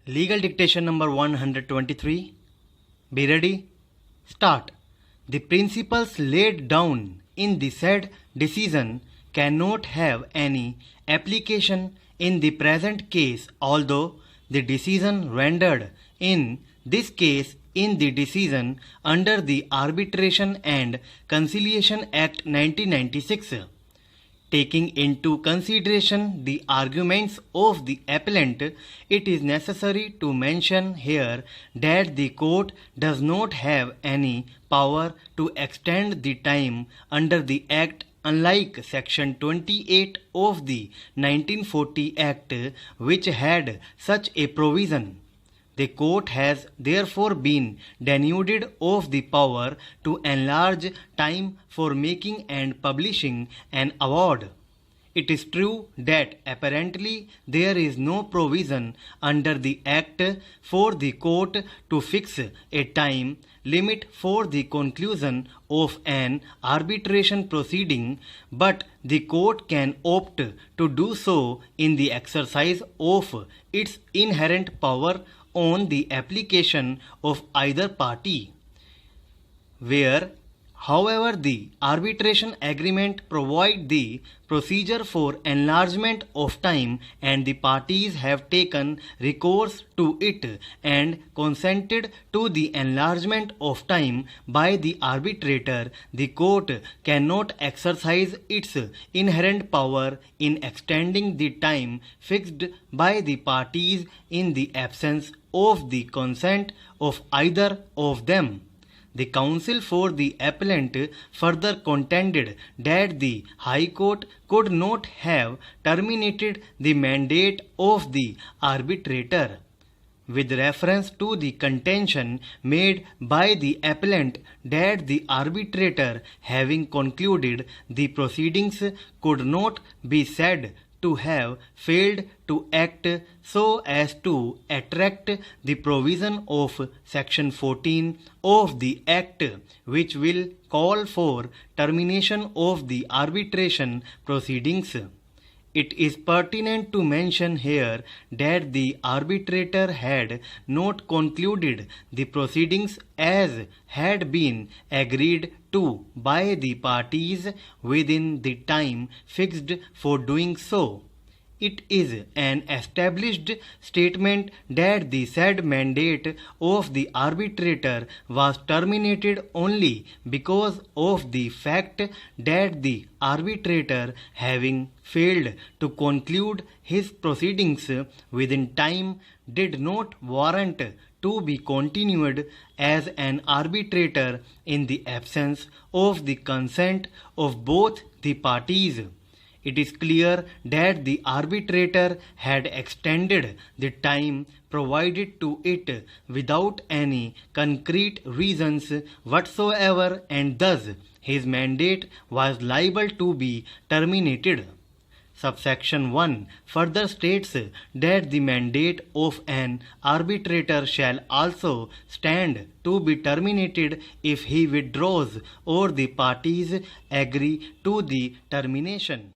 Legal dictation number 123. Be ready? Start. The principles laid down in the said decision cannot have any application in the present case, although the decision rendered in this case in the decision under the Arbitration and Conciliation Act 1996. Taking into consideration the arguments of the appellant, it is necessary to mention here that the court does not have any power to extend the time under the Act, unlike Section 28 of the 1940 Act, which had such a provision. The court has therefore been denuded of the power to enlarge time for making and publishing an award. It is true that apparently there is no provision under the Act for the court to fix a time limit for the conclusion of an arbitration proceeding, but the court can opt to do so in the exercise of its inherent power on the application of either party. Where, however, the arbitration agreement provides the procedure for enlargement of time and the parties have taken recourse to it and consented to the enlargement of time by the arbitrator, the court cannot exercise its inherent power in extending the time fixed by the parties in the absence of the consent of either of them. The counsel for the appellant further contended that the High Court could not have terminated the mandate of the arbitrator. With reference to the contention made by the appellant that the arbitrator, having concluded the proceedings, could not be said to have failed to act so as to attract the provision of Section 14 of the Act, which will call for termination of the arbitration proceedings. It is pertinent to mention here that the arbitrator had not concluded the proceedings as had been agreed to by the parties within the time fixed for doing so. It is an established statement that the said mandate of the arbitrator was terminated only because of the fact that the arbitrator, having failed to conclude his proceedings within time, did not warrant to be continued as an arbitrator in the absence of the consent of both the parties. It is clear that the arbitrator had extended the time provided to it without any concrete reasons whatsoever, and thus his mandate was liable to be terminated. Subsection 1 further states that the mandate of an arbitrator shall also stand to be terminated if he withdraws or the parties agree to the termination.